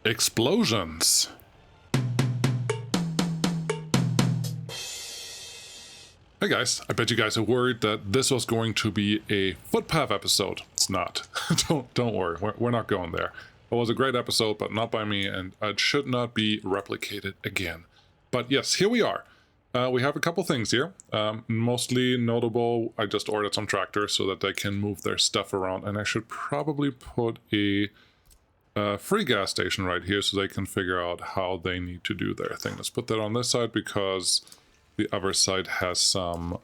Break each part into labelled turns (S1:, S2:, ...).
S1: Explosions. Hey guys, I bet you guys are worried that this was going to be a footpath episode. It's not. Don't worry, we're not going there. It was a great episode, but not by me, and it should not be replicated again. But yes, here we are. We have a couple things here. Mostly notable, I just ordered some tractors so that they can move their stuff around, and I should probably put a free gas station right here so they can figure out how they need to do their thing. Let's put that on this side because the other side has some,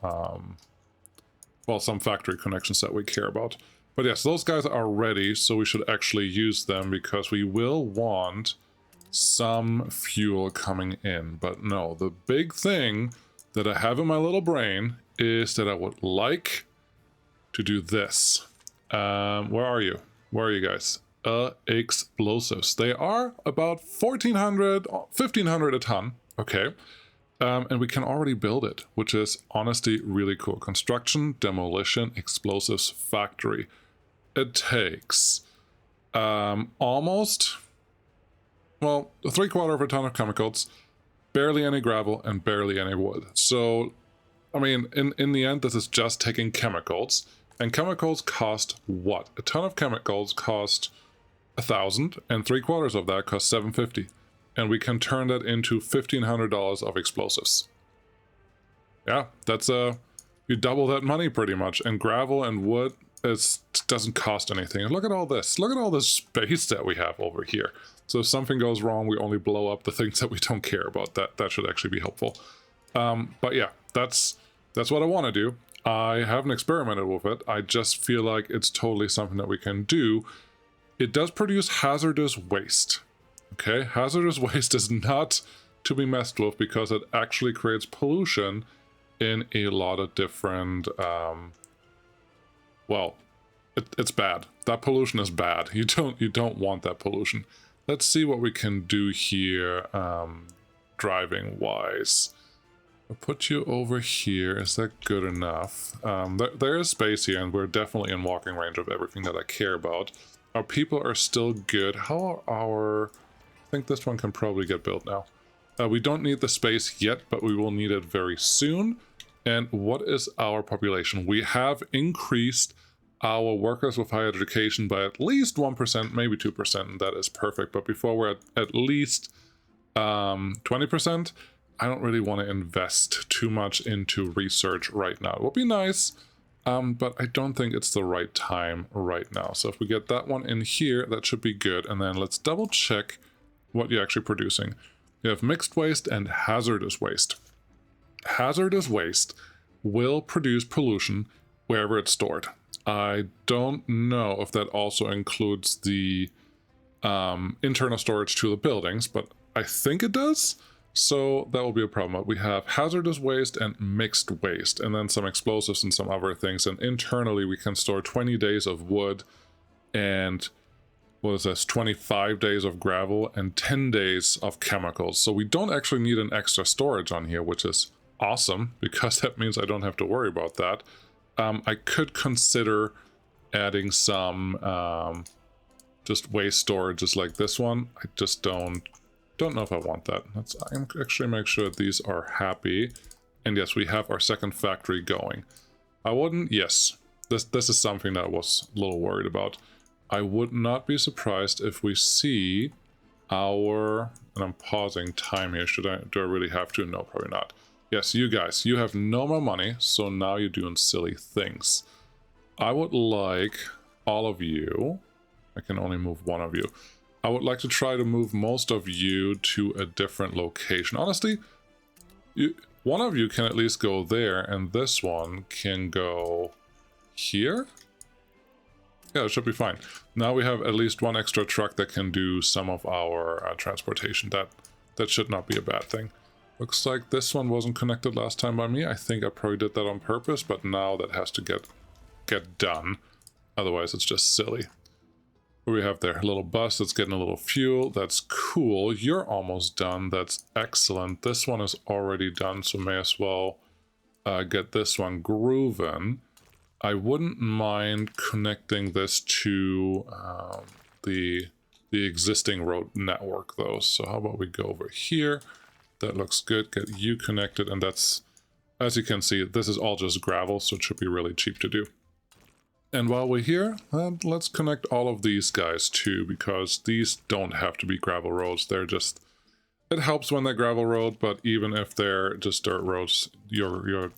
S1: well, some factory connections that we care about. But yes, those guys are ready, so we should actually use them because we will want some fuel coming in. But no, the big thing that I have in my little brain is that I would like to do this. Where are you? Where are you guys? Explosives. They are about 1,400, 1,500 a ton. Okay. And we can already build it, which is honestly really cool. Construction, demolition, explosives, factory. It takes almost, well, 3/4 of a ton of chemicals, barely any gravel, and barely any wood. So, I mean, in the end, this is just taking chemicals. And chemicals cost what? A ton of chemicals cost 1,000, and 3/4 of that costs 750. And we can turn that into $1,500 of explosives. Yeah, that's you double that money pretty much. And gravel and wood doesn't cost anything. And look at all this. Look at all this space that we have over here. So if something goes wrong, we only blow up the things that we don't care about. That should actually be helpful. But yeah, that's what I want to do. I haven't experimented with it. I just feel like it's totally something that we can do. It does produce hazardous waste. Okay, hazardous waste is not to be messed with because it actually creates pollution in a lot of different, well, it's bad. That pollution is bad. You don't want that pollution. Let's see what we can do here, driving wise. I'll put you over here. Is that good enough? There is space here, and we're definitely in walking range of everything that I care about. Our people are still good. How are our... I think this one can probably get built now. We don't need the space yet, but we will need it very soon. And what is our population? We have increased our workers with higher education by at least 1%, maybe 2%, and that is perfect. But before we're at least 20%, I don't really want to invest too much into research right now. It would be nice, but I don't think it's the right time right now. So if we get that one in here, that should be good. And then let's double check what you're actually producing. You have mixed waste and hazardous waste. Hazardous waste will produce pollution wherever it's stored. I don't know if that also includes the internal storage to the buildings, but I think it does. So that will be a problem. We have hazardous waste and mixed waste, and then some explosives and some other things. And internally, we can store 20 days of wood and, what is this, 25 days of gravel and 10 days of chemicals. So we don't actually need an extra storage on here, which is awesome, because that means I don't have to worry about that. I could consider adding some just waste storage just like this one. I just don't know if I want that. I'm actually make sure that these are happy. And yes, we have our second factory going. I wouldn't, yes, this is something that I was a little worried about. I would not be surprised if we see our, and I'm pausing time here. Do I really have to? No, probably not. Yes, you guys, you have no more money, so now you're doing silly things. I would like all of you, I can only move one of you. I would like to try to move most of you to a different location. Honestly, one of you can at least go there, and this one can go here. Yeah, it should be fine. Now we have at least one extra truck that can do some of our transportation. That should not be a bad thing. Looks like this one wasn't connected last time by me. I think I probably did that on purpose, but now that has to get done. Otherwise, it's just silly. What do we have there? A little bus that's getting a little fuel. That's cool. You're almost done. That's excellent. This one is already done, so may as well get this one grooving. I wouldn't mind connecting this to the the existing road network though. So how about we go over here? That looks good. Get you connected, and that's, as you can see, this is all just gravel, so it should be really cheap to do. And while we're here, let's connect all of these guys too, because these don't have to be gravel roads. They're just, it helps when they're gravel road, but even if they're just dirt roads, your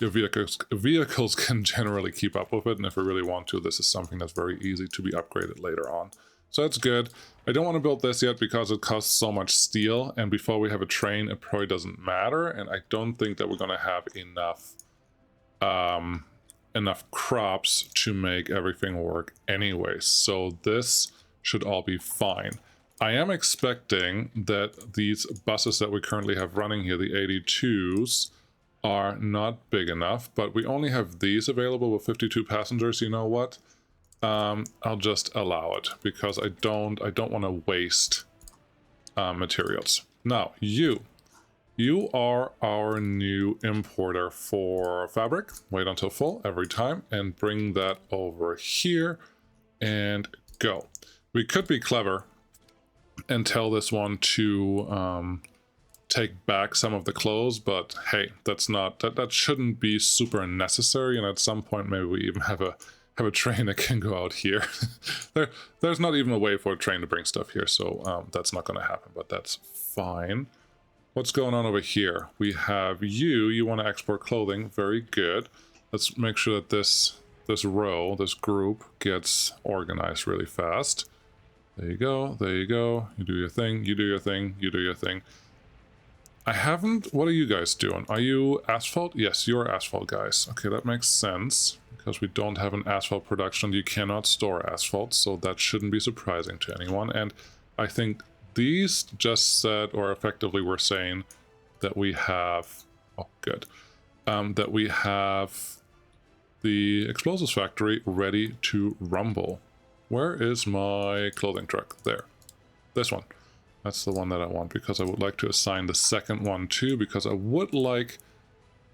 S1: vehicles can generally keep up with it, and if we really want to, this is something that's very easy to be upgraded later on. So that's good. I don't want to build this yet because it costs so much steel, and before we have a train, it probably doesn't matter, and I don't think that we're going to have enough crops to make everything work anyway. So this should all be fine. I am expecting that these buses that we currently have running here, the 82s, are not big enough, but we only have these available with 52 passengers. You know what? I'll just allow it because I don't want to waste materials. Now, you are our new importer for fabric. Wait until full every time and bring that over here and go. We could be clever and tell this one to take back some of the clothes, but hey, that's not, that shouldn't be super necessary, and at some point maybe we even have a train that can go out here. There's not even a way for a train to bring stuff here, so that's not going to happen, but that's fine. What's going on over here? We have you want to export clothing. Very good. Let's make sure that this row, this group, gets organized really fast. There you go, there you go. You do your thing, you do your thing, you do your thing. I haven't... What are you guys doing? Are you asphalt? Yes, you're asphalt guys. Okay, that makes sense. Because we don't have an asphalt production, you cannot store asphalt, so that shouldn't be surprising to anyone. And I think these just said, or effectively we're saying, that we have... Oh, good. That we have the explosives factory ready to rumble. Where is my clothing truck? There. This one. That's the one that I want, because I would like to assign the second one too, because I would like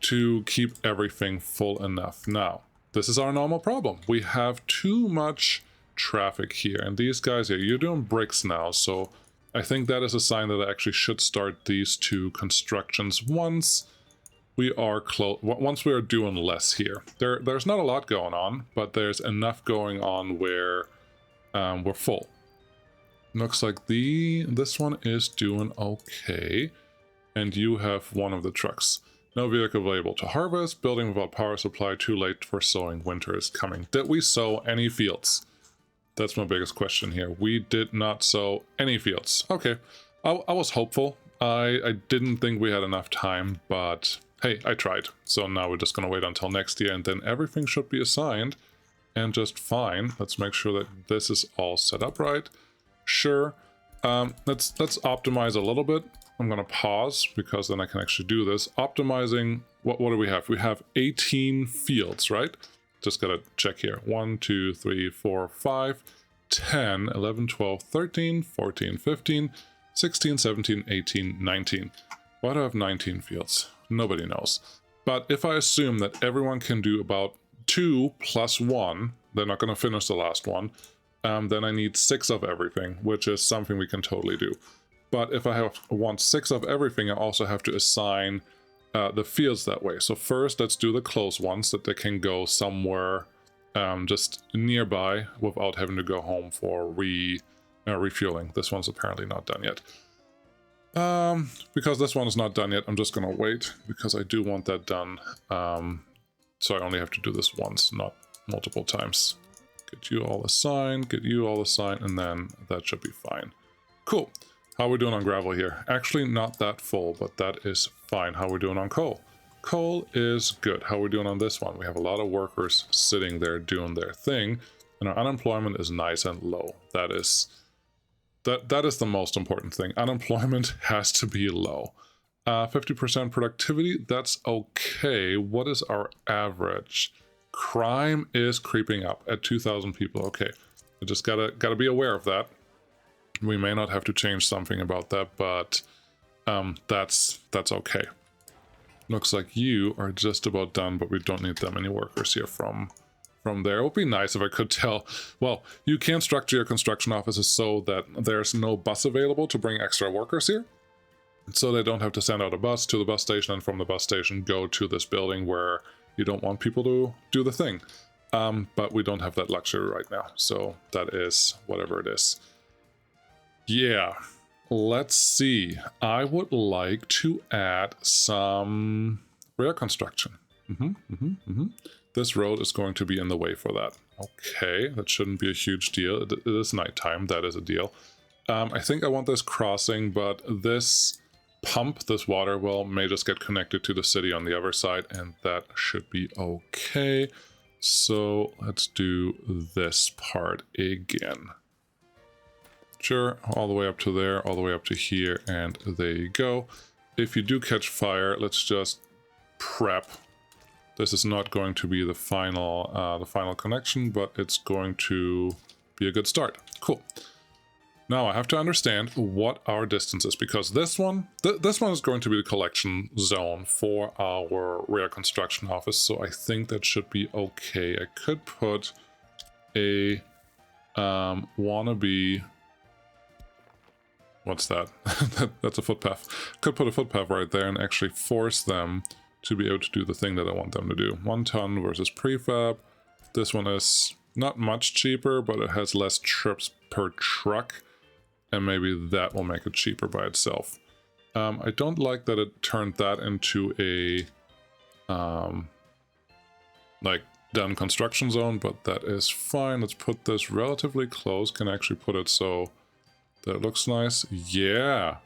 S1: to keep everything full enough. Now, this is our normal problem. We have too much traffic here, and these guys here, you're doing bricks now, so I think that is a sign that I actually should start these two constructions once we are doing less here. There's not a lot going on, but there's enough going on where we're full. Looks like this one is doing okay, and you have one of the trucks. No vehicle available to harvest, building without power supply, too late for sowing, winter is coming. Did we sow any fields? That's my biggest question here. We did not sow any fields. Okay, I was hopeful. I didn't think we had enough time, but hey, I tried. So now we're just gonna wait until next year, and then everything should be assigned and just fine. Let's make sure that this is all set up right. Sure. Let's optimize a little bit. I'm gonna pause because then I can actually do this. Optimizing, what do we have? We have 18 fields, right? Just gotta check here. 1, 2, 3, 4, 5, 10, 11, 12, 13, 14, 15, 16, 17, 18, 19. Why do I have 19 fields? Nobody knows. But if I assume that everyone can do about 2 plus 1, they're not gonna finish the last one, then I need 6 of everything, which is something we can totally do. But if I want 6 of everything, I also have to assign the fields that way. So first, let's do the close ones, that they can go somewhere just nearby without having to go home for refueling. This one's apparently not done yet. Because this one is not done yet, I'm just gonna wait, because I do want that done. So I only have to do this once, not multiple times. Get you all assigned, get you all assigned, and then that should be fine. Cool. How are we doing on gravel here? Actually, not that full, but that is fine. How are we doing on coal? Coal is good. How are we doing on this one? We have a lot of workers sitting there doing their thing, and our unemployment is nice and low. That is the most important thing. Unemployment has to be low. 50% productivity, that's okay. What is our average? Crime is creeping up at 2,000 people. Okay, I just gotta be aware of that. We may not have to change something about that, but that's okay. Looks like you are just about done, but we don't need that many workers here from from there. It would be nice if I could tell. Well, you can structure your construction offices so that there's no bus available to bring extra workers here. So they don't have to send out a bus to the bus station and from the bus station go to this building where you don't want people to do the thing. But we don't have that luxury right now. So that is whatever it is. Yeah, let's see. I would like to add some rail construction. This road is going to be in the way for that. Okay, that shouldn't be a huge deal. It is nighttime, that is a deal. I think I want this crossing, but this pump, this water well, may just get connected to the city on the other side, and that should be okay. So let's do this part again. Sure, all the way up to there, all the way up to here, and there you go. If you do catch fire, let's just prep. This is not going to be the final connection, but it's going to be a good start. Cool. Now I have to understand what our distance is, because this one is going to be the collection zone for our rail construction office, so I think that should be okay. I could put a wannabe... What's that? That's a footpath. Could put a footpath right there and actually force them to be able to do the thing that I want them to do. 1 ton versus prefab. This one is not much cheaper, but it has less trips per truck. And maybe that will make it cheaper by itself. I don't like that it turned that into a like done construction zone, but that is fine. Let's put this relatively close. Can actually put it so that it looks nice. Yeah,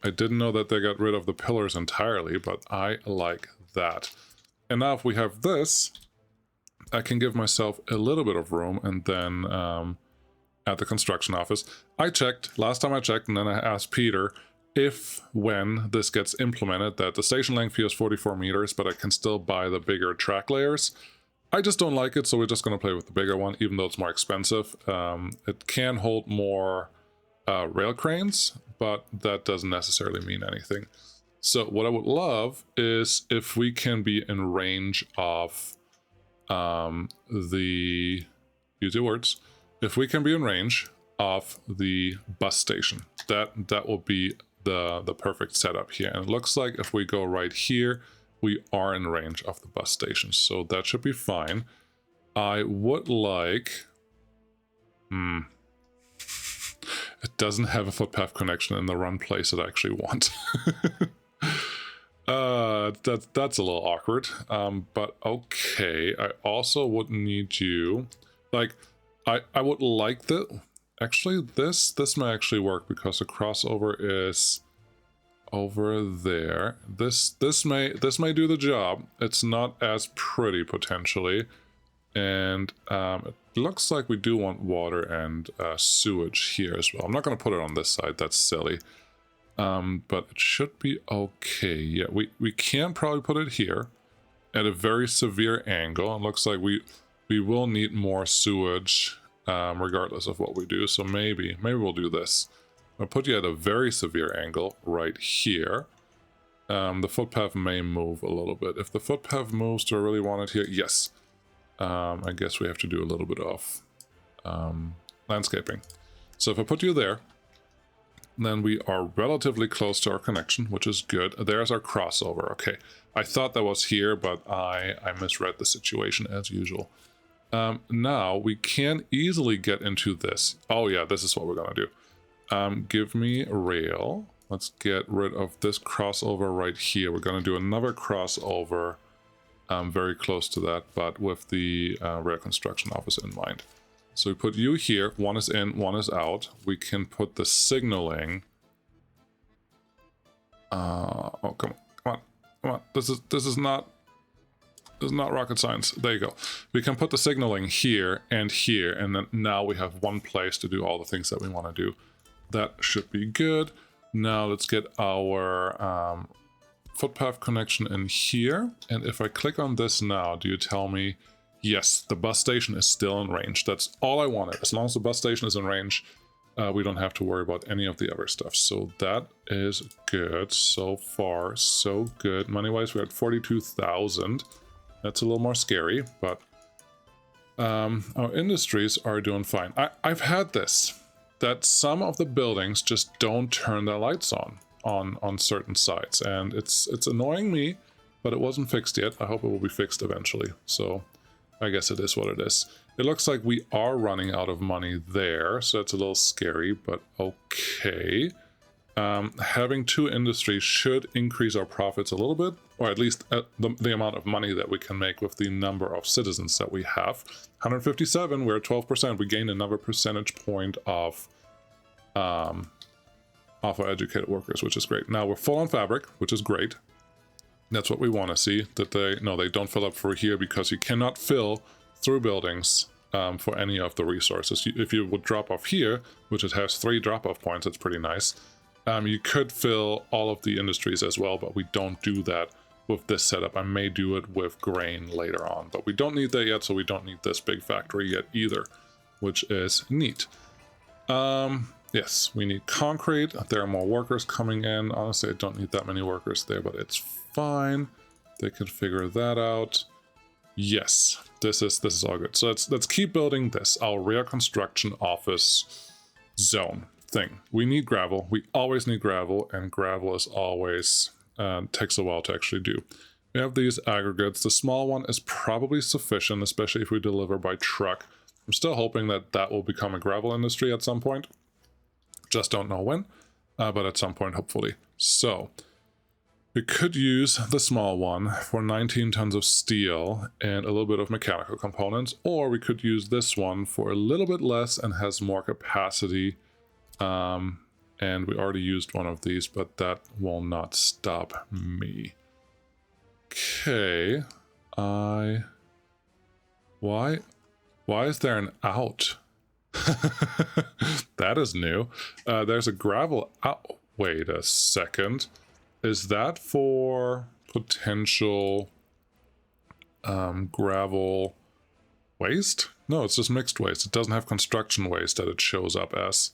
S1: I didn't know that they got rid of the pillars entirely, but I like that. And now if we have this, I can give myself a little bit of room, and then at the construction office. I checked, last time I checked, and then I asked Peter if, when this gets implemented, that the station length here is 44 meters, but I can still buy the bigger track layers. I just don't like it, so we're just going to play with the bigger one, even though it's more expensive. It can hold more rail cranes, but that doesn't necessarily mean anything. So what I would love is if we can be in range of use your words, if we can be in range of the bus station, that will be the perfect setup here. And it looks like if we go right here, we are in range of the bus station, so that should be fine. I would like... It doesn't have a footpath connection in the run place that I actually want. That's a little awkward, but okay. I also would need you... Like, I would like that. Actually, this may actually work because the crossover is over there. This may do the job. It's not as pretty potentially, and it looks like we do want water and sewage here as well. I'm not going to put it on this side. That's silly. But it should be okay. Yeah, we can probably put it here at a very severe angle. It looks like we will need more sewage regardless of what we do. So maybe we'll do this. I'll put you at a very severe angle right here. The footpath may move a little bit. If the footpath moves, do I really want it here? Yes. I guess we have to do a little bit of landscaping. So if I put you there, then we are relatively close to our connection, which is good. There's our crossover. Okay, I thought that was here, but I misread the situation as usual. Now we can easily get into this. Oh yeah, this is what we're gonna do. Give me rail. Let's get rid of this crossover right here. We're gonna do another crossover very close to that, but with the rail construction office in mind. So we put you here, one is in, one is out. We can put the signaling. Oh, come on. This is not rocket science. There you go. We can put the signaling here, and then now we have one place to do all the things that we want to do. That should be good. Now let's get our footpath connection in here. And if I click on this now, do you tell me, yes, the bus station is still in range. That's all I wanted. As long as the bus station is in range, we don't have to worry about any of the other stuff. So that is good. So far, so good. Money-wise, we're at 42,000. That's a little more scary, but Our industries are doing fine. I've had this, that some of the buildings just don't turn their lights on certain sites, and it's annoying me, but it wasn't fixed yet. I hope it will be fixed eventually. So I guess it is what it is. It looks like we are running out of money there, so it's a little scary, but okay. Having 2 industries should increase our profits a little bit, or at least the amount of money that we can make with the number of citizens that we have. 157, we're at 12%. We gained another percentage point of our educated workers, which is great. Now we're full on fabric, which is great. That's what we want to see, that they don't fill up for here, because you cannot fill through buildings for any of the resources. If you would drop off here, which it has 3 drop-off points, it's pretty nice. You could fill all of the industries as well, but we don't do that with this setup. I may do it with grain later on, but we don't need that yet, so we don't need this big factory yet either, which is neat. Yes, we need concrete. There are more workers coming in. Honestly, I don't need that many workers there, but it's fine. They can figure that out. Yes, this is all good. So let's keep building this, our rear construction office zone thing. We need gravel. We always need gravel, and gravel is always takes a while to actually do. We have these aggregates. The small one is probably sufficient, especially if we deliver by truck. I'm still hoping that that will become a gravel industry at some point. Just don't know when, but at some point, hopefully. So we could use the small one for 19 tons of steel and a little bit of mechanical components, or we could use this one for a little bit less and has more capacity. And we already used one of these, but that will not stop me. Okay, why is there an out? That is new. There's a gravel out. Wait a second. Is that for potential gravel waste? No, it's just mixed waste. It doesn't have construction waste that it shows up as.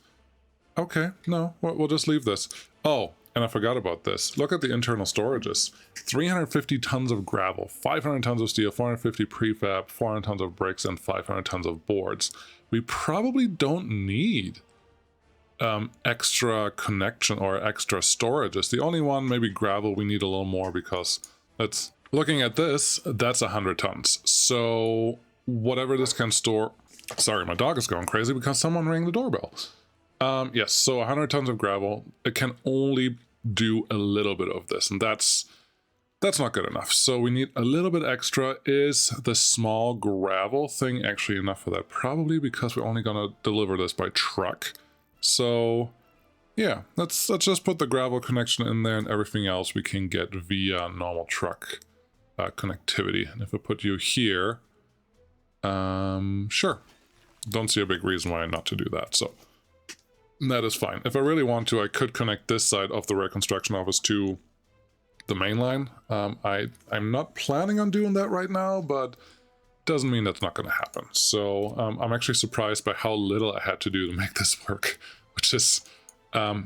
S1: Okay, no, we'll just leave this. Oh, and I forgot about this. Look at the internal storages. 350 tons of gravel, 500 tons of steel, 450 prefab, 400 tons of bricks, and 500 tons of boards. We probably don't need extra connection or extra storages. The only one, maybe gravel, we need a little more, because that's looking at this, that's 100 tons. So whatever this can store. Sorry, my dog is going crazy because someone rang the doorbell. Yes, so 100 tons of gravel. It can only do a little bit of this, and that's not good enough. So we need a little bit extra. Is the small gravel thing actually enough for that? Probably, because we're only gonna deliver this by truck. So yeah, let's just put the gravel connection in there, and everything else we can get via normal truck connectivity. And if I put you here, sure. Don't see a big reason why not to do that. So that is fine. If I really want to, I could connect this side of the rear construction office to the main line. I'm not planning on doing that right now, but doesn't mean that's not going to happen. So I'm actually surprised by how little I had to do to make this work, which is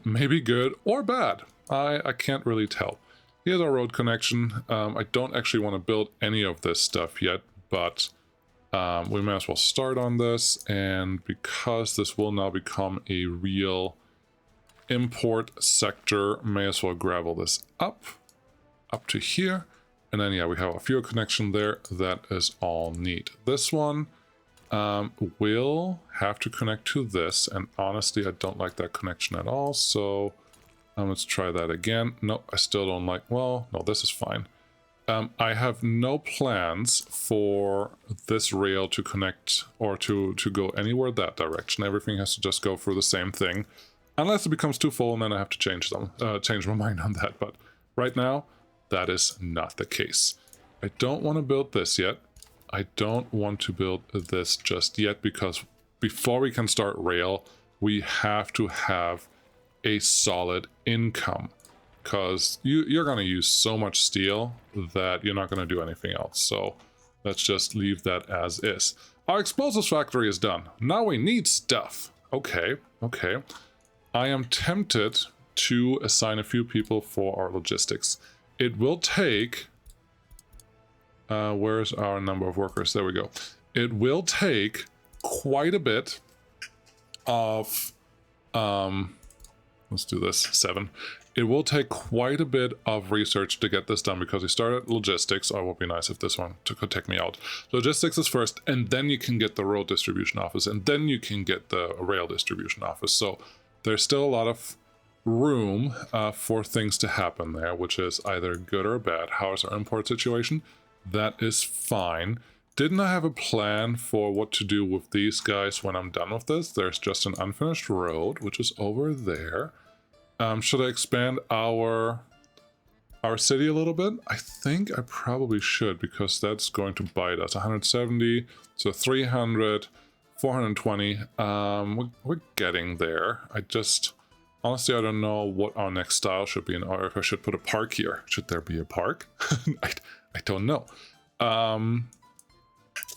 S1: maybe good or bad. I can't really tell. Here's our road connection. I don't actually want to build any of this stuff yet, but we may as well start on this, and because this will now become a real import sector, may as well gravel this up to here, and then yeah, we have a fuel connection there. That is all neat. This one will have to connect to this, and honestly I don't like that connection at all, so let's try that again. No, I still don't like, well, no, this is fine. I have no plans for this rail to connect or to go anywhere that direction. Everything has to just go through the same thing, unless it becomes too full, and then I have to change my mind on that. But right now, that is not the case. I don't want to build this yet. I don't want to build this just yet, because before we can start rail, we have to have a solid income. Because you're going to use so much steel that you're not going to do anything else. So let's just leave that as is. Our explosives factory is done. Now we need stuff. Okay. I am tempted to assign a few people for our logistics. It will take... where's our number of workers? There we go. it will take quite a bit of, let's do this, 7. It will take quite a bit of research to get this done because we started logistics. Oh, it would be nice if this one could take me out. Logistics is first, and then you can get the road distribution office, and then you can get the rail distribution office. So there's still a lot of room for things to happen there, which is either good or bad. How is our import situation? That is fine. Didn't I have a plan for what to do with these guys when I'm done with this? There's just an unfinished road, which is over there. Should I expand our city a little bit? I think I probably should, because that's going to bite us. 170, so 300, 420. We're getting there. Honestly, I don't know what our next style should be, or if I should put a park here. Should there be a park? I don't know.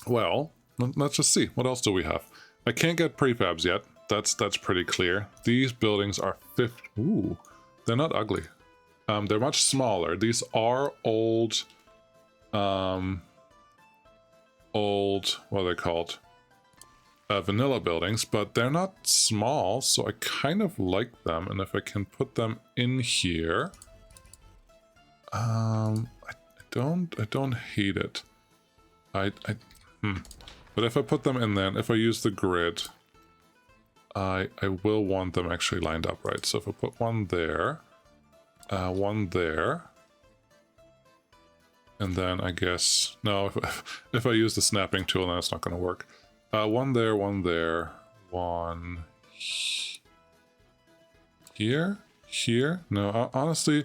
S1: Well, let's just see. What else do we have? I can't get prefabs yet. That's pretty clear. These buildings are 50. Ooh, they're not ugly. They're much smaller. These are old, what are they called? Vanilla buildings, but they're not small, so I kind of like them. And if I can put them in here, I don't hate it. But if I put them in there, if I use the grid, I will want them actually lined up, right? So if I put one there, and then I guess, no, if I use the snapping tool, then it's not going to work. One there, one here. No, honestly,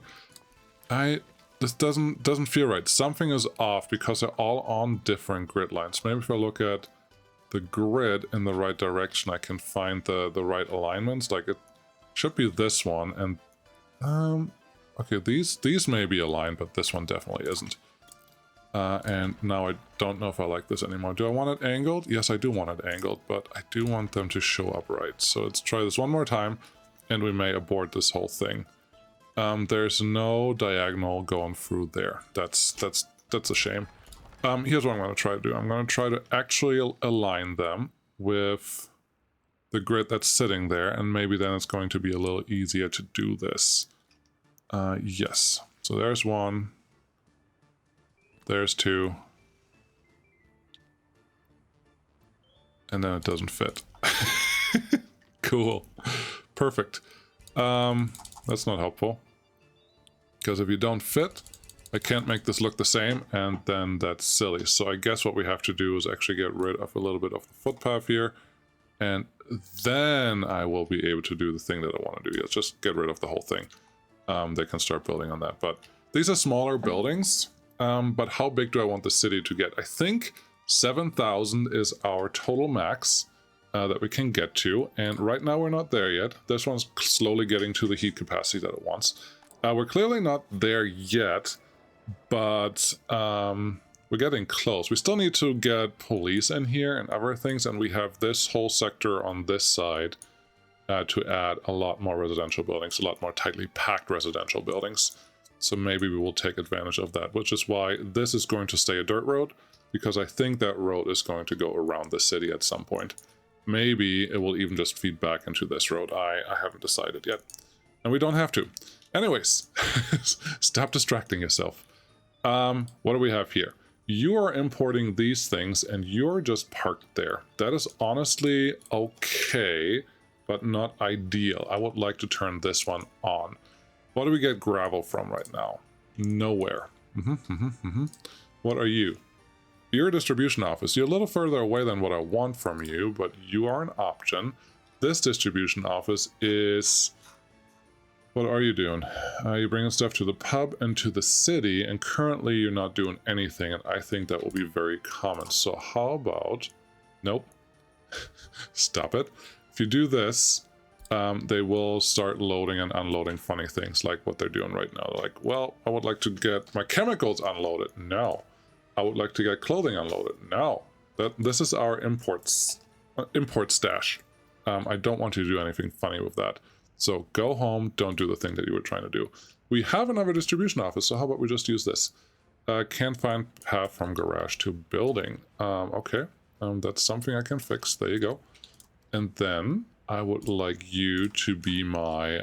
S1: this doesn't feel right. Something is off because they're all on different grid lines. Maybe if I look at the grid in the right direction, I can find the right alignments. Like, it should be this one, and okay, these may be aligned, but this one definitely isn't. And now I don't know if I like this anymore. Do I want it angled? Yes, I do want it angled, but I do want them to show up right. So let's try this one more time, and we may abort this whole thing. There's no diagonal going through there. That's a shame. Here's what I'm going to try to do. I'm going to try to actually align them with the grid that's sitting there, and maybe then it's going to be a little easier to do this. Yes. So there's one. There's two. And then it doesn't fit. Cool. Perfect. That's not helpful. Because if you don't fit, I can't make this look the same, and then that's silly. So I guess what we have to do is actually get rid of a little bit of the footpath here, and then I will be able to do the thing that I want to do. Let's just get rid of the whole thing. They can start building on that. But these are smaller buildings, but how big do I want the city to get? I think 7,000 is our total max that we can get to, and right now we're not there yet. This one's slowly getting to the heat capacity that it wants. We're clearly not there yet, but we're getting close. We still need to get police in here and other things, and we have this whole sector on this side to add a lot more residential buildings, a lot more tightly packed residential buildings. So maybe we will take advantage of that, which is why this is going to stay a dirt road, because I think that road is going to go around the city at some point. Maybe it will even just feed back into this road. I haven't decided yet. And we don't have to. Anyways, stop distracting yourself. What do we have here? You are importing these things and you're just parked there. That is honestly okay, but not ideal. I would like to turn this one on. What do we get gravel from right now? Nowhere. What are you? You're a distribution office. You're a little further away than what I want from you, but you are an option. This distribution office is... What are you doing? You're bringing stuff to the pub and to the city, and currently you're not doing anything, and I think that will be very common. So how about... Nope. Stop it. If you do this, they will start loading and unloading funny things like what they're doing right now. Like, well, I would like to get my chemicals unloaded. No. I would like to get clothing unloaded. No. This is our import stash. I don't want you to do anything funny with that. So go home, don't do the thing that you were trying to do. We have another distribution office, so how about we just use this? Can't find path from garage to building. Okay. That's something I can fix. There you go. And then I would like you to be my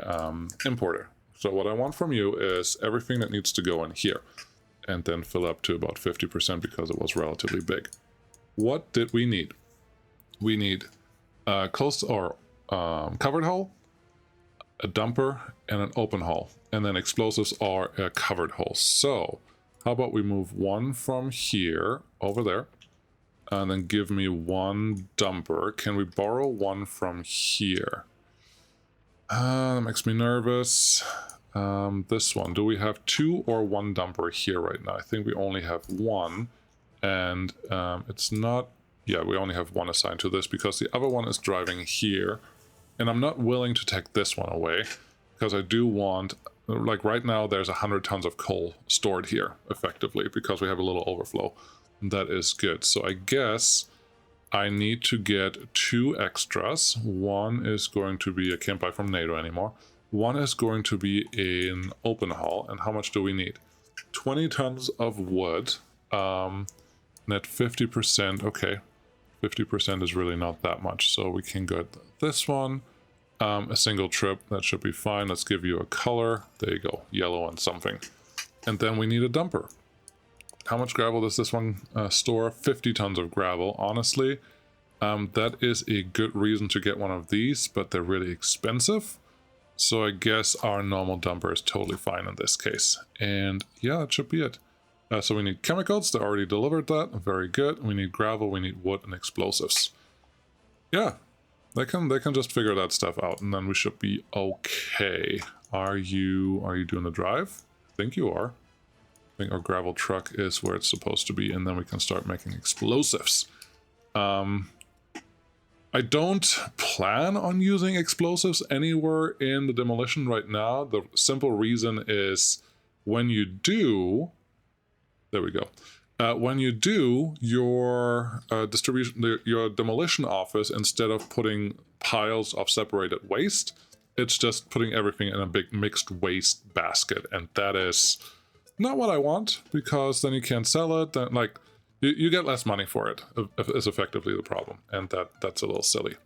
S1: importer. So what I want from you is everything that needs to go in here, and then fill up to about 50% because it was relatively big. What did we need? We need closed or covered hull, a dumper, and an open hull. And then explosives are a covered hull. So how about we move one from here over there, and then give me one dumper. Can we borrow one from here? That makes me nervous. This one. Do we have two or one dumper here right now? I think we only have one. And it's not... Yeah, we only have one assigned to this because the other one is driving here. And I'm not willing to take this one away because I do want... Like right now, there's 100 tons of coal stored here, effectively, because we have a little overflow. That is good. So I guess I need to get two extras. One is going to be... I can't buy from NATO anymore. One is going to be an open hull. And how much do we need? 20 tons of wood. Net 50%. Okay. 50% is really not that much. So we can get this one. A single trip. That should be fine. Let's give you a color. There you go. Yellow and something. And then we need a dumper. How much gravel does this one store? 50 tons of gravel. Honestly, that is a good reason to get one of these, but they're really expensive. So I guess our normal dumper is totally fine in this case. And yeah, that should be it. So we need chemicals. They already delivered that. Very good. We need gravel. We need wood and explosives. Yeah, they can just figure that stuff out, and then we should be okay. Are you doing the drive? I think you are. I think our gravel truck is where it's supposed to be, and then we can start making explosives. I don't plan on using explosives anywhere in the demolition right now. The simple reason is when you do, there we go. When you do your your demolition office, instead of putting piles of separated waste, it's just putting everything in a big mixed waste basket, and that is not what I want, because then you can't sell it. Then, like, you get less money for it, is effectively the problem, and that's a little silly.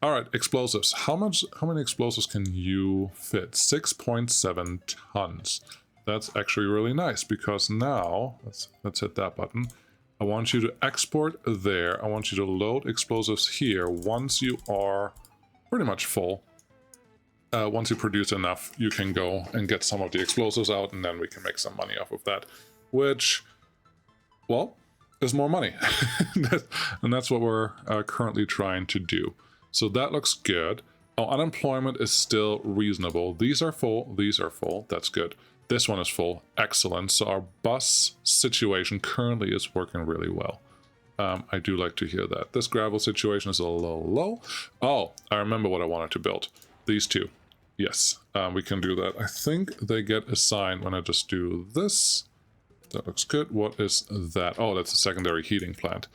S1: All right, explosives. How many explosives can you fit? 6.7 tons. That's actually really nice, because now let's hit that button. I want you to export there. I want you to load explosives here. Once you are pretty much full, once you produce enough, you can go and get some of the explosives out, and then we can make some money off of that, which, well, is more money. And that's what we're currently trying to do. So that looks good. Oh, unemployment is still reasonable. These are full. These are full. That's good. This one is full. Excellent. So our bus situation currently is working really well. I do like to hear that. This gravel situation is a little low. Oh, I remember what I wanted to build. These two. Yes, we can do that. I think they get assigned when I just do this. That looks good. What is that? Oh, that's a secondary heating plant.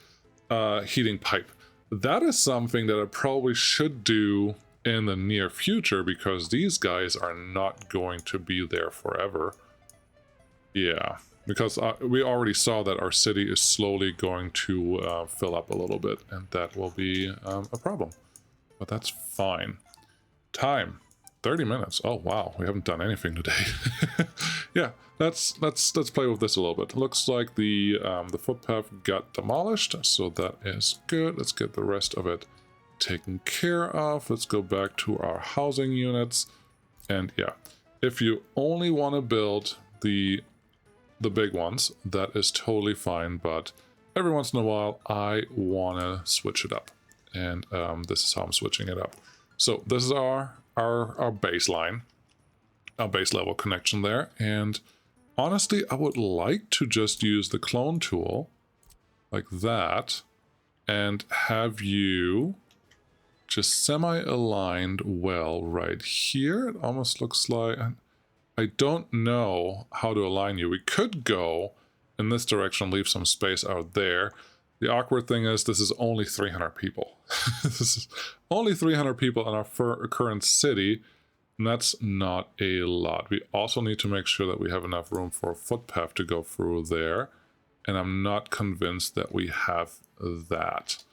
S1: Heating pipe. That is something that I probably should do in the near future, because these guys are not going to be there forever. Yeah, because we already saw that our city is slowly going to fill up a little bit, and that will be a problem. But that's fine. Time. 30 minutes. Oh wow, we haven't done anything today. Yeah, let's play with this a little bit. Looks like the footpath got demolished, so that is good. Let's get the rest of it taken care of. Let's go back to our housing units, and yeah, if you only want to build the big ones, that is totally fine. But every once in a while, I want to switch it up, and this is how I'm switching it up. So this is our baseline, our base level connection there, and honestly, I would like to just use the clone tool like that and have you just semi-aligned well right here. It almost looks like, I don't know how to align you. We could go in this direction, leave some space out there. The awkward thing is this is only 300 people. This is only 300 people in our current city, and that's not a lot. We also need to make sure that we have enough room for a footpath to go through there, and I'm not convinced that we have that.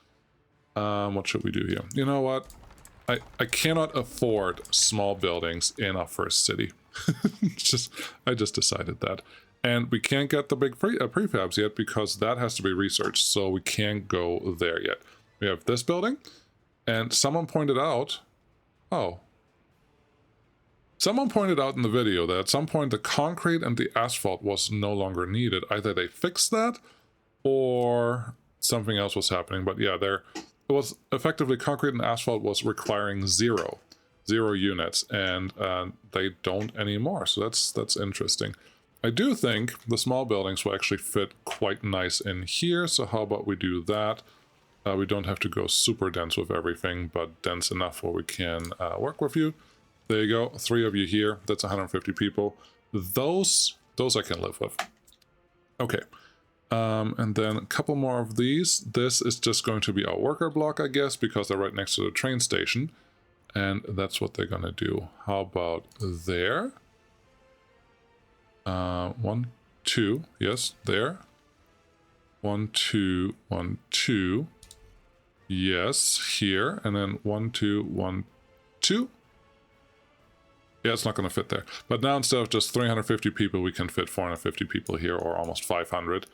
S1: What should we do here? You know what? I cannot afford small buildings in our first city. I just decided that. And we can't get the big prefabs yet because that has to be researched, so we can't go there yet. We have this building, and someone pointed out... Oh. Someone pointed out in the video that at some point the concrete and the asphalt was no longer needed. Either they fixed that, or something else was happening. But yeah, it was effectively concrete and asphalt was requiring zero units, and they don't anymore. So that's interesting. I do think the small buildings will actually fit quite nice in here. So how about we do that? We don't have to go super dense with everything, but dense enough where we can work with you. There you go, 3 of you here. That's 150 people. Those I can live with. Okay. And then a couple more of these. This is just going to be our worker block, I guess, because they're right next to the train station. And that's what they're going to do. How about there? 1, 2. Yes, there. 1, 2, 1, 2. Yes, here. And then 1, 2, 1, 2. Yeah, it's not going to fit there. But now instead of just 350 people, we can fit 450 people here, or almost 500.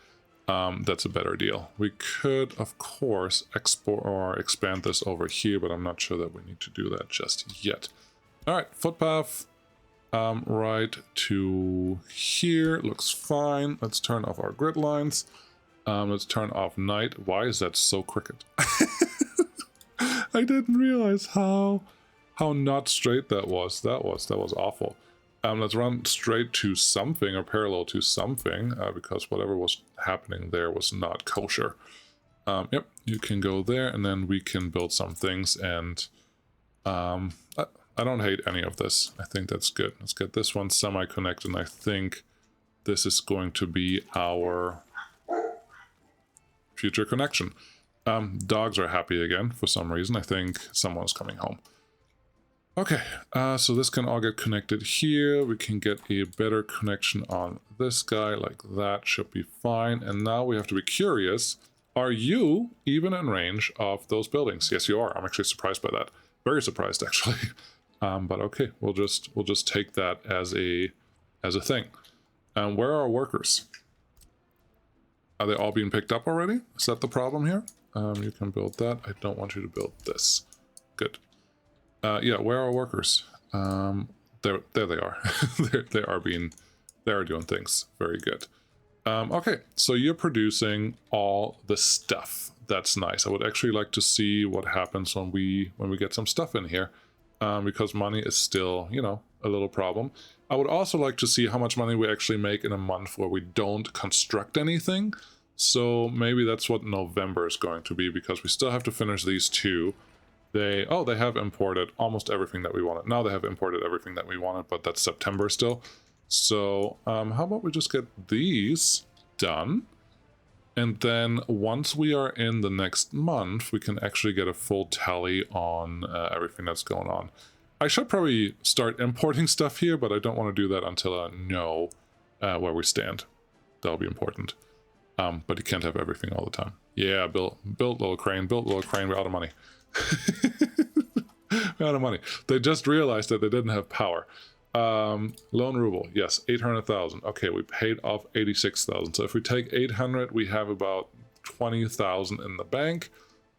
S1: That's a better deal. We could, of course, export or expand this over here, but I'm not sure that we need to do that just yet. All right, footpath right to here. Looks fine. Let's turn off our grid lines. Let's turn off night. Why is that so crooked? I didn't realize how not straight that was. That was awful. Let's run straight to something or parallel to something because whatever was happening there was not kosher. Yep, you can go there, and then we can build some things. And I don't hate any of this. I think that's good. Let's get this one semi-connected, and I think this is going to be our future connection. Dogs are happy again for some reason. I think someone's coming home. Okay, so this can all get connected here. We can get a better connection on this guy, like that should be fine. And now we have to be curious. Are you even in range of those buildings? Yes, you are. I'm actually surprised by that. Very surprised, actually. But okay, we'll just take that as a thing. Where are our workers? Are they all being picked up already? Is that the problem here? You can build that. I don't want you to build this. Good. Yeah, where are our workers? There they are. they are doing things. Very good. Okay, so you're producing all the stuff. That's nice. I would actually like to see what happens when we get some stuff in here, because money is still, you know, a little problem. I would also like to see how much money we actually make in a month where we don't construct anything. So maybe that's what November is going to be, because we still have to finish these two. They have imported almost everything that we wanted. Now they have imported everything that we wanted, but that's September still. So how about we just get these done? And then once we are in the next month, we can actually get a full tally on everything that's going on. I should probably start importing stuff here, but I don't want to do that until I know where we stand. That'll be important. But you can't have everything all the time. Yeah, build little crane, we're out of money. We're out of money. They just realized that they didn't have power. Loan ruble, yes, 800,000. Okay, we paid off 86,000. So if we take 800, we have about 20,000 in the bank.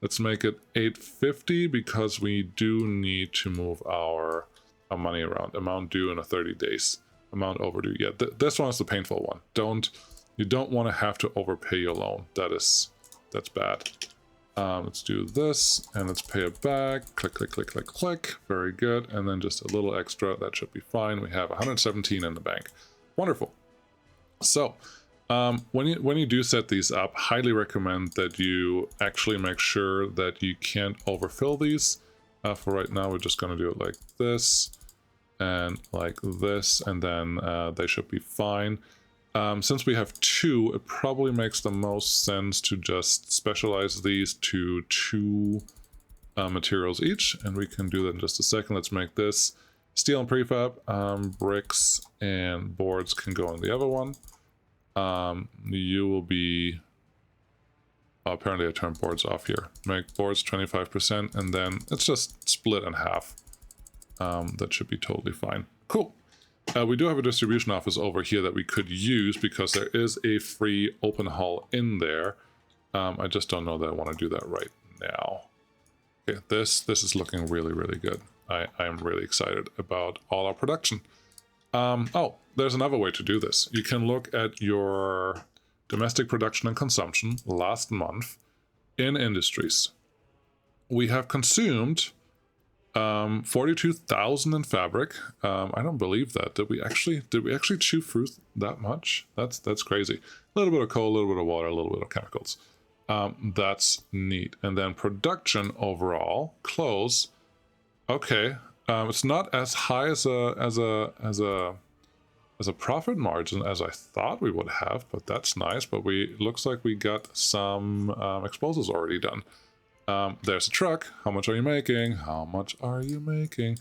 S1: Let's make it 850 because we do need to move our money around. Amount due in 30 days. Amount overdue. Yeah, this one is the painful one. You don't want to have to overpay your loan. That's bad. Let's do this, and let's pay it back. Click, click, click, click, click. Very good. And then just a little extra. That should be fine. We have 117 in the bank. Wonderful. So, when you do set these up, highly recommend that you actually make sure that you can't overfill these. For right now, we're just going to do it like this, and like this, and then they should be fine. Since we have two, it probably makes the most sense to just specialize these to 2 materials each, and we can do that in just a second. Let's make this steel and prefab. Bricks and boards can go in the other one. You will be... Apparently I turned boards off here. Make boards 25%, and then it's just split in half. That should be totally fine. Cool. We do have a distribution office over here that we could use because there is a free open hall in there. I just don't know that I want to do that right now. Okay, this is looking really, really good. I am really excited about all our production. Oh, there's another way to do this. You can look at your domestic production and consumption last month in industries. We have consumed 42,000 in fabric. I don't believe that. Did we actually chew through that much? That's crazy. A little bit of coal, a little bit of water, a little bit of chemicals. That's neat. And then production overall, close. Okay, it's not as high as a profit margin as I thought we would have, but that's nice. But looks like we got some explosives already done. There's a truck. How much are you making? How much are you making?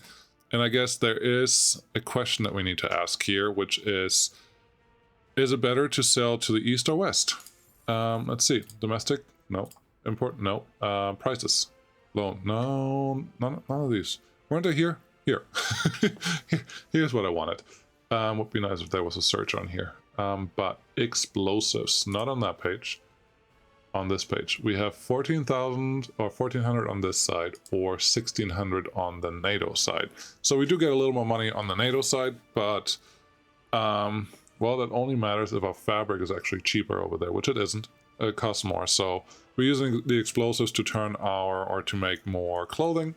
S1: And I guess there is a question that we need to ask here, which is it better to sell to the east or west? Let's see. Domestic? No. Import? No. Prices? Loan? No. None of these. Weren't they here? Here. Here's what I wanted. Would be nice if there was a search on here. But explosives, not on that page. On this page, we have 14,000 or 1,400 on this side, or 1,600 on the NATO side. So we do get a little more money on the NATO side, but well, that only matters if our fabric is actually cheaper over there, which it isn't. It costs more. So we're using the explosives to turn to make more clothing,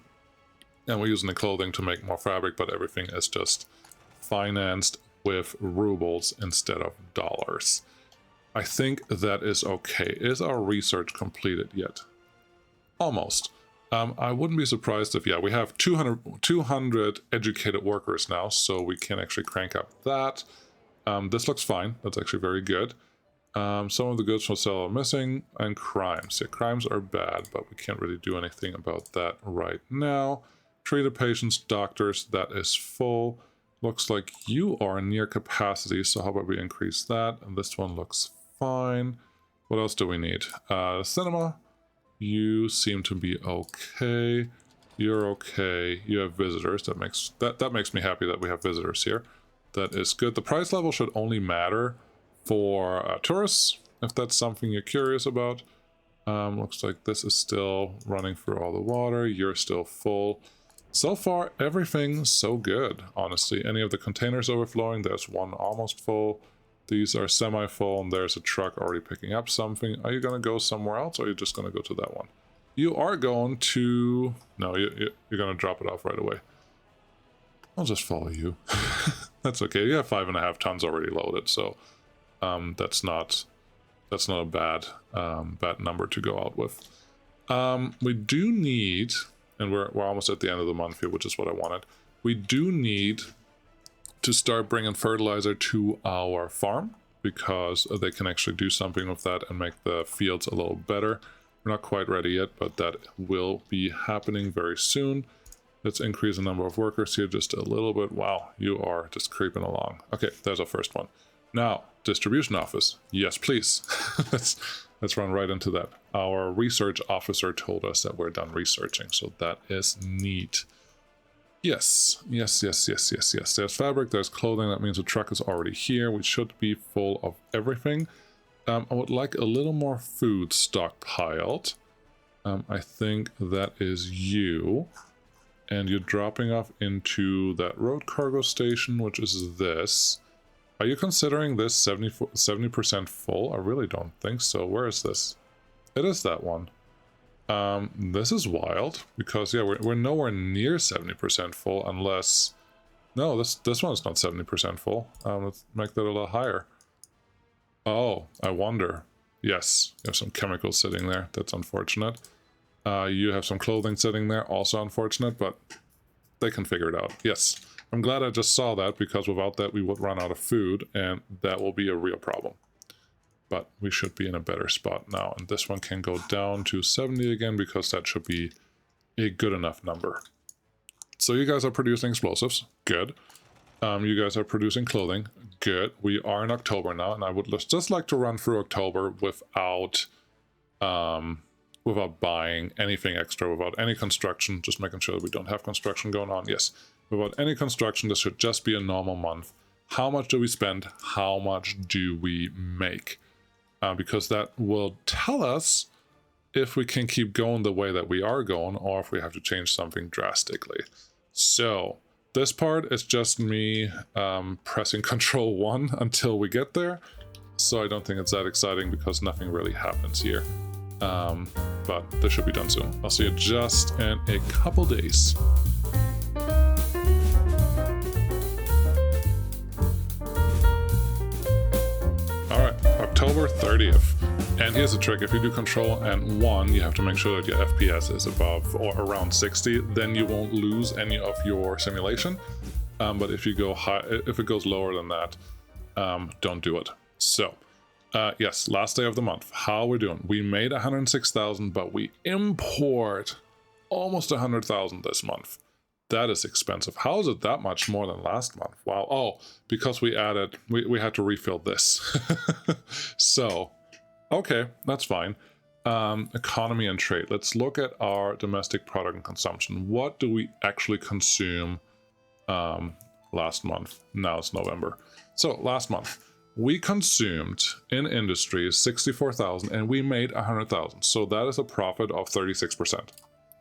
S1: and we're using the clothing to make more fabric, but everything is just financed with rubles instead of dollars. I think that is okay. Is our research completed yet? Almost. I wouldn't be surprised if, yeah, we have 200 educated workers now, so we can actually crank up that. This looks fine. That's actually very good. Some of the goods for sale are missing, and crimes. Yeah, crimes are bad, but we can't really do anything about that right now. Treated patients, doctors, that is full. Looks like you are near capacity, so how about we increase that? And this one looks fine. What else do we need? Cinema. You seem to be okay. You're okay. You have visitors. That makes me happy that we have visitors here. That is good. The price level should only matter for tourists, if that's something you're curious about. Looks like this is still running through all the water. You're still full. So far, everything's so good, honestly. Any of the containers overflowing, there's one almost full. These are semi-full, and there's a truck already picking up something. Are you going to go somewhere else, or are you just going to go to that one? You are going to... No, you're going to drop it off right away. I'll just follow you. That's okay. You have 5.5 tons already loaded, so that's not a bad number to go out with. We do need... And we're almost at the end of the month here, which is what I wanted. We do need to start bringing fertilizer to our farm, because they can actually do something with that and make the fields a little better. We're not quite ready yet, but that will be happening very soon. Let's increase the number of workers here just a little bit. Wow, you are just creeping along. Okay, there's our first one. Now, distribution office. Yes, please. Let's run right into that. Our research officer told us that we're done researching, so that is neat. Yes. There's fabric, there's clothing. That means the truck is already here. We should be full of everything. I would like a little more food stockpiled. I think that is you. And you're dropping off into that road cargo station, which is this. Are you considering this 70% full? I really don't think so. Where is this? It is that one. This is wild, because yeah, we're nowhere near 70% full unless... No, this one's not 70% full. Let's make that a little higher. Oh, I wonder. Yes, you have some chemicals sitting there. That's unfortunate. You have some clothing sitting there, also unfortunate, but they can figure it out. Yes. I'm glad I just saw that, because without that we would run out of food, and that will be a real problem. But we should be in a better spot now, and this one can go down to 70 again, because that should be a good enough number. So you guys are producing explosives. Good. You guys are producing clothing. Good. We are in October now, and I would just like to run through October without without buying anything extra, without any construction, just making sure that we don't have construction going on. Yes, without any construction, this should just be a normal month. How much do we spend? How much do we make? Because that will tell us if we can keep going the way that we are going, or if we have to change something drastically. So this part is just me pressing Control 1 until we get there. So I don't think it's that exciting because nothing really happens here. But this should be done soon. I'll see you just in a couple days. Alright, October 30th. And here's the trick: if you do Control and 1, you have to make sure that your FPS is above or around 60, then you won't lose any of your simulation. But if you go high, if it goes lower than that, don't do it. So, yes, last day of the month. How we're doing? We made 106,000, but we import almost 100,000 this month. That is expensive. How is it that much more than last month? Wow. Oh, because we added, we had to refill this. So, okay, that's fine. Economy and trade. Let's look at our domestic product and consumption. What do we actually consume last month? Now it's November. So last month, we consumed in industries 64,000 and we made 100,000. So that is a profit of 36%,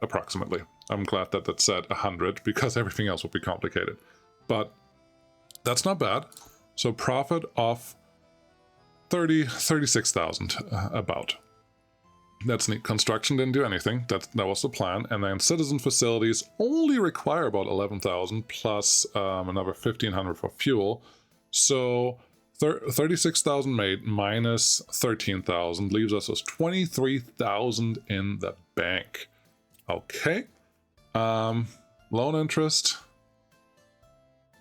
S1: approximately. I'm glad that that said 100 because everything else would be complicated. But that's not bad. So profit of 36,000 about. That's neat. Construction didn't do anything. That was the plan. And then citizen facilities only require about 11,000 plus another 1,500 for fuel. So 36,000 made minus 13,000 leaves us with 23,000 in the bank. Okay. Loan interest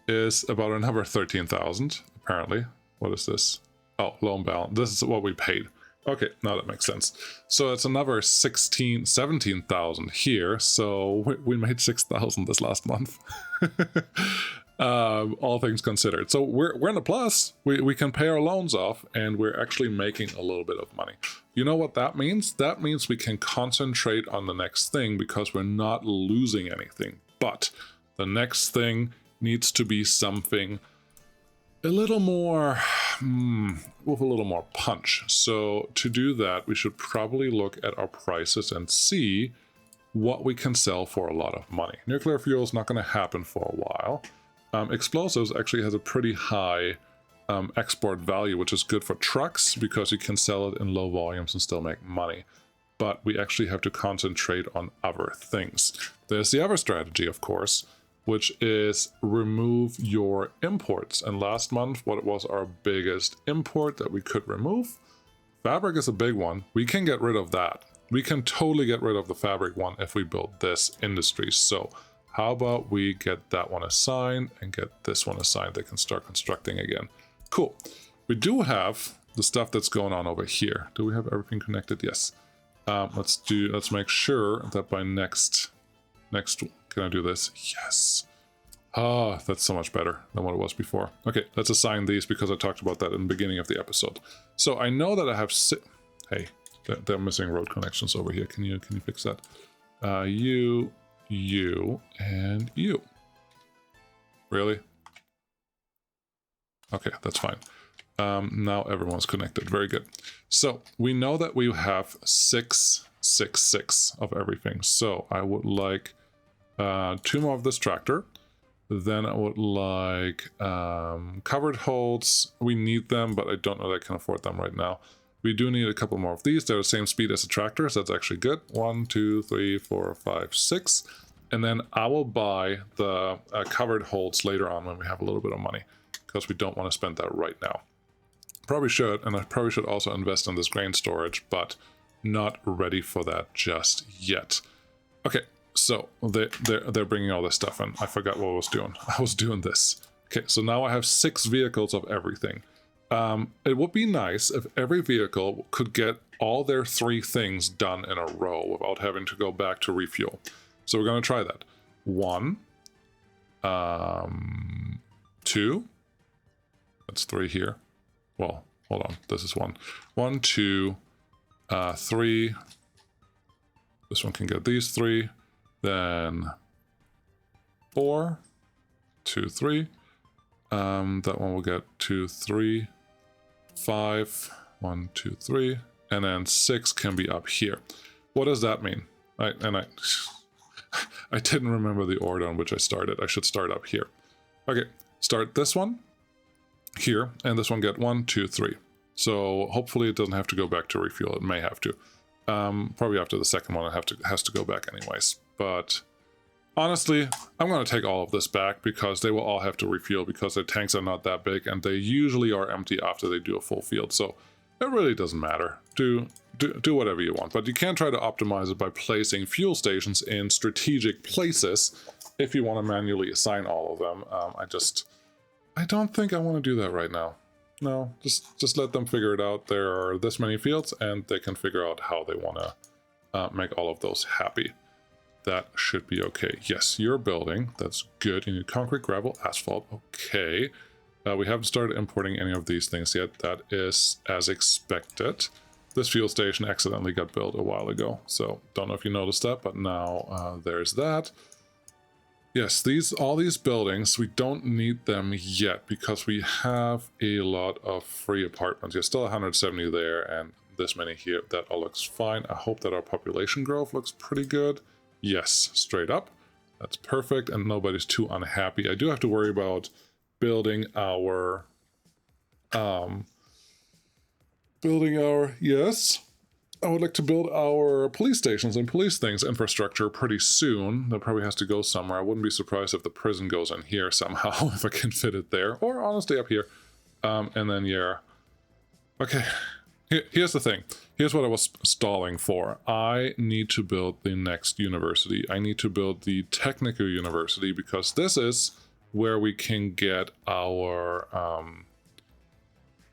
S1: is about another 13,000 apparently. What is this? Oh, loan balance. This is what we paid. Okay, now that makes sense. So it's another 17,000 here. So we made 6,000 this last month. All things considered. So we're in the plus. We can pay our loans off and we're actually making a little bit of money. You know what that means? That means we can concentrate on the next thing because we're not losing anything. But the next thing needs to be something a little more, with a little more punch. So to do that, we should probably look at our prices and see what we can sell for a lot of money. Nuclear fuel is not going to happen for a while. Explosives actually has a pretty high export value, which is good for trucks because you can sell it in low volumes and still make money. But we actually have to concentrate on other things. There's the other strategy, of course, which is remove your imports. And last month, what was our biggest import that we could remove? Fabric is a big one. We can get rid of that. We can totally get rid of the fabric one if we build this industry. So how about we get that one assigned and get this one assigned? They can start constructing again. Cool. We do have the stuff that's going on over here. Do we have everything connected? Yes. Let's make sure that by next, can I do this? Yes. Ah, that's so much better than what it was before. Okay, let's assign these because I talked about that in the beginning of the episode. So I know that I have hey, they're missing road connections over here. Can you fix that? You, and you. Really? Okay, that's fine. Now everyone's connected. Very good. So we know that we have 666 of everything. So I would like 2 more of this tractor. Then I would like covered holds. We need them, but I don't know that I can afford them right now. We do need a couple more of these. They're the same speed as the tractor, so that's actually good. 1, 2, 3, 4, 5, 6. And then I will buy the covered holds later on when we have a little bit of money, because we don't want to spend that right now. Probably should, and I probably should also invest in this grain storage, but not ready for that just yet. Okay, so they're bringing all this stuff in. I forgot what I was doing. I was doing this. Okay, so now I have 6 vehicles of everything. It would be nice if every vehicle could get all their 3 things done in a row without having to go back to refuel. So we're going to try that. 1, 2, that's 3 here. Well, hold on, this is 1. 1, 2, 3. This one can get these 3. Then 4, 2, 3. That one will get 2, 3, 5, 1, 2, 3, and then 6 can be up here. What does that mean? I didn't remember the order on which I started. I should start up here. Okay, start this one here, and this one get 1, 2, 3. So hopefully it doesn't have to go back to refuel. It may have to. Probably after the second one, it has to go back anyways. But honestly, I'm going to take all of this back because they will all have to refuel because their tanks are not that big, and they usually are empty after they do a full field. So it really doesn't matter. Do whatever you want, but you can try to optimize it by placing fuel stations in strategic places if you want to manually assign all of them. I don't think I want to do that right now. No, just let them figure it out. There are this many fields, and they can figure out how they want to make all of those happy. That should be okay. Yes, you're building. That's good. You need concrete, gravel, asphalt. Okay. We haven't started importing any of these things yet. That is as expected. This fuel station accidentally got built a while ago, so don't know if you noticed that, but now there's that. Yes, all these buildings, we don't need them yet because we have a lot of free apartments. There's still 170 there and this many here. That all looks fine. I hope that our population growth looks pretty good. Yes, straight up. That's perfect, and nobody's too unhappy. I do have to worry about building our yes, I would like to build our police stations and police things infrastructure pretty soon. That probably has to go somewhere. I wouldn't be surprised if the prison goes in here somehow if I can fit it there, or honestly up here. And then yeah, okay, here's the thing. Here's what I was stalling for. I need to build the next university. I need to build the technical university because this is where we can get our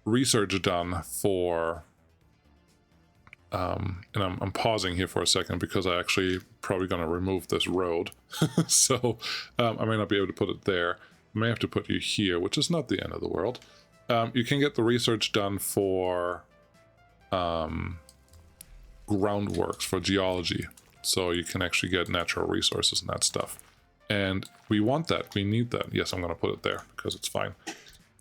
S1: research done for and I'm pausing here for a second because I actually probably going to remove this road. So I may not be able to put it there. I may have to put you here, which is not the end of the world. You can get the research done for groundworks, for geology, so you can actually get natural resources and that stuff. And we want that. We need that. Yes, I'm going to put it there because it's fine.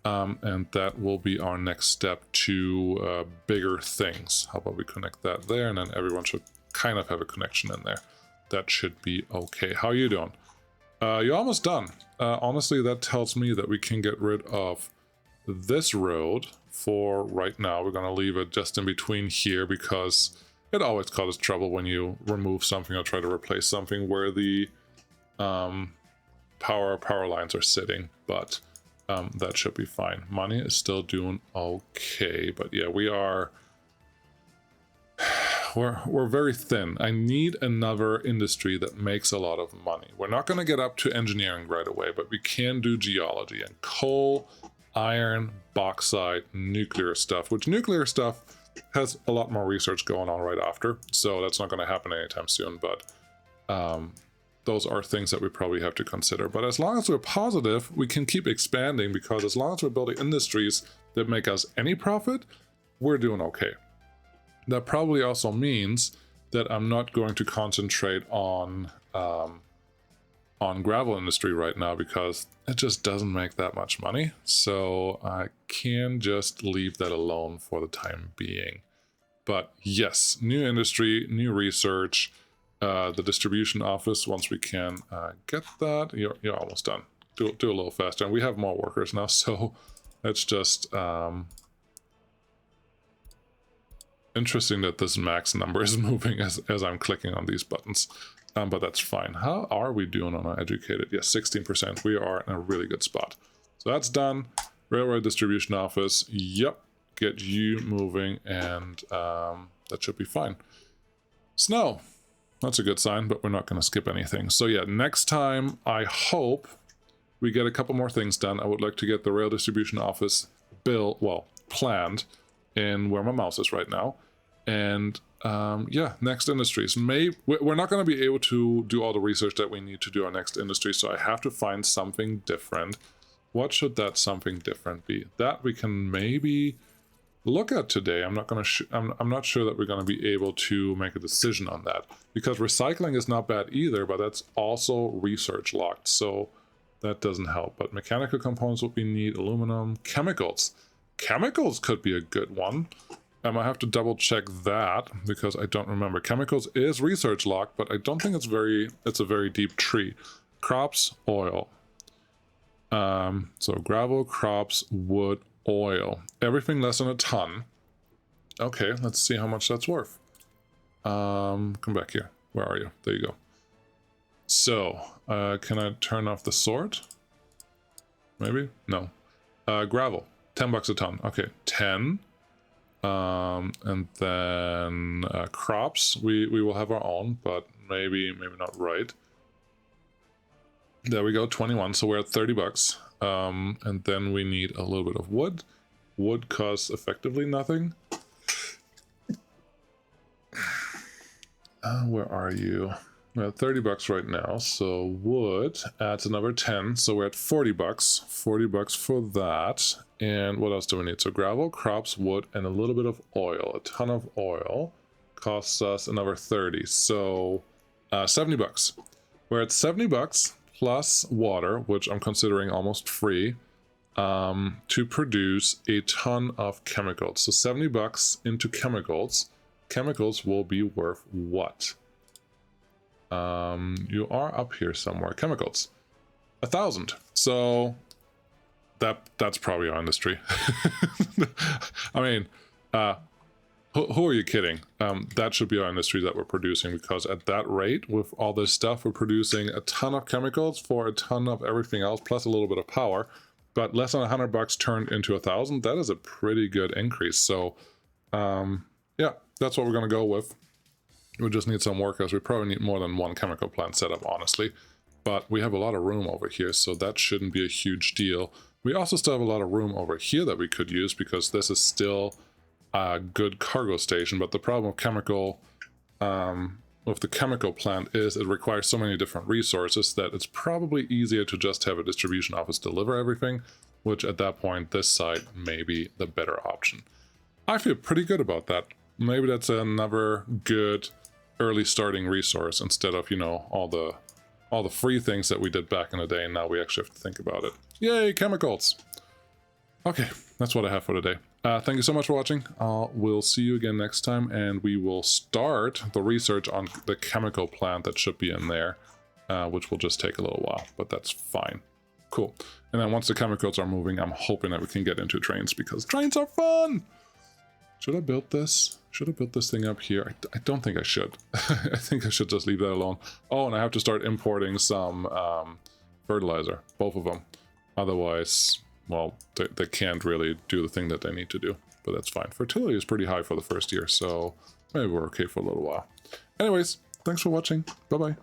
S1: And that will be our next step to bigger things. How about we connect that there, and then everyone should kind of have a connection in there. That should be okay. How are you doing? You're almost done. Honestly, that tells me that we can get rid of this road for right now. We're going to leave it just in between here because it always causes trouble when you remove something or try to replace something where the power lines are sitting, but that should be fine. Money is still doing okay, but yeah, we're very thin. I need another industry that makes a lot of money. We're not going to get up to engineering right away, but we can do geology and coal, iron, bauxite, nuclear stuff, which nuclear stuff has a lot more research going on right after, so that's not going to happen anytime soon, but those are things that we probably have to consider. But as long as we're positive, we can keep expanding, because as long as we're building industries that make us any profit, we're doing okay. That probably also means that I'm not going to concentrate on gravel industry right now, because it just doesn't make that much money. So I can just leave that alone for the time being. But yes, new industry, new research, the distribution office, once we can get that, you're almost done. Do a little faster. And we have more workers now, so it's just interesting that this max number is moving as I'm clicking on these buttons. But that's fine. How are we doing on our educated? Yes, 16%. We are in a really good spot. So that's done. Railroad distribution office. Yep. Get you moving, and that should be fine. Snow. That's a good sign, but we're not going to skip anything. So yeah, next time I hope we get a couple more things done. I would like to get the rail distribution office planned in where my mouse is right now. And yeah, next industries. We're not going to be able to do all the research that we need to do our next industry, so I have to find something different. What should that something different be? That we can maybe look at today, I'm not sure that we're going to be able to make a decision on that, because recycling is not bad either, but that's also research locked, so that doesn't help. But mechanical components, what we need, aluminum, chemicals. Chemicals could be a good one. I might have to double check that because I don't remember. Chemicals is research locked, but I don't think it's a very deep tree. Crops, oil. So gravel, crops, wood, oil. Everything less than a ton. Okay, let's see how much that's worth. Come back here. Where are you? There you go. So, can I turn off the sort? Maybe? No. Gravel. $10 a ton. Okay, 10. And then crops. We will have our own, but maybe not right. There we go, 21. So we're at $30. And then we need a little bit of wood. Wood costs effectively nothing. Where are you? We're at $30 right now, so wood adds another 10, so we're at $40. $40 for that. And what else do we need? So gravel, crops, wood, and a little bit of oil. A ton of oil costs us another 30, so $70. We're at $70 plus water, which I'm considering almost free, to produce a ton of chemicals. So $70 into chemicals. Chemicals will be worth what? You are up here somewhere. Chemicals. 1,000. So that's probably our industry. I mean, who are you kidding? That should be our industry that we're producing, because at that rate, with all this stuff, we're producing a ton of chemicals for a ton of everything else, plus a little bit of power. But less than $100 turned into 1,000. That is a pretty good increase. So, yeah, that's what we're going to go with. We just need some workers. We probably need more than one chemical plant setup, honestly. But we have a lot of room over here, so that shouldn't be a huge deal. We also still have a lot of room over here that we could use, because this is still a good cargo station. But the problem with the chemical plant is it requires so many different resources that it's probably easier to just have a distribution office deliver everything, which at that point, this site may be the better option. I feel pretty good about that. Maybe that's another good early starting resource instead of, you know, all the free things that we did back in the day, and now we actually have to think about it. Yay, chemicals! Okay, that's what I have for today. Thank you so much for watching. We'll see you again next time, and we will start the research on the chemical plant that should be in there, which will just take a little while, but that's fine. Cool. And then once the chemicals are moving, I'm hoping that we can get into trains, because trains are fun! Should I build this? Should I build this thing up here? I don't think I should. I think I should just leave that alone. Oh, and I have to start importing some fertilizer, both of them. Otherwise, well, they can't really do the thing that they need to do, but that's fine. Fertility is pretty high for the first year, so maybe we're okay for a little while. Anyways, thanks for watching. Bye-bye.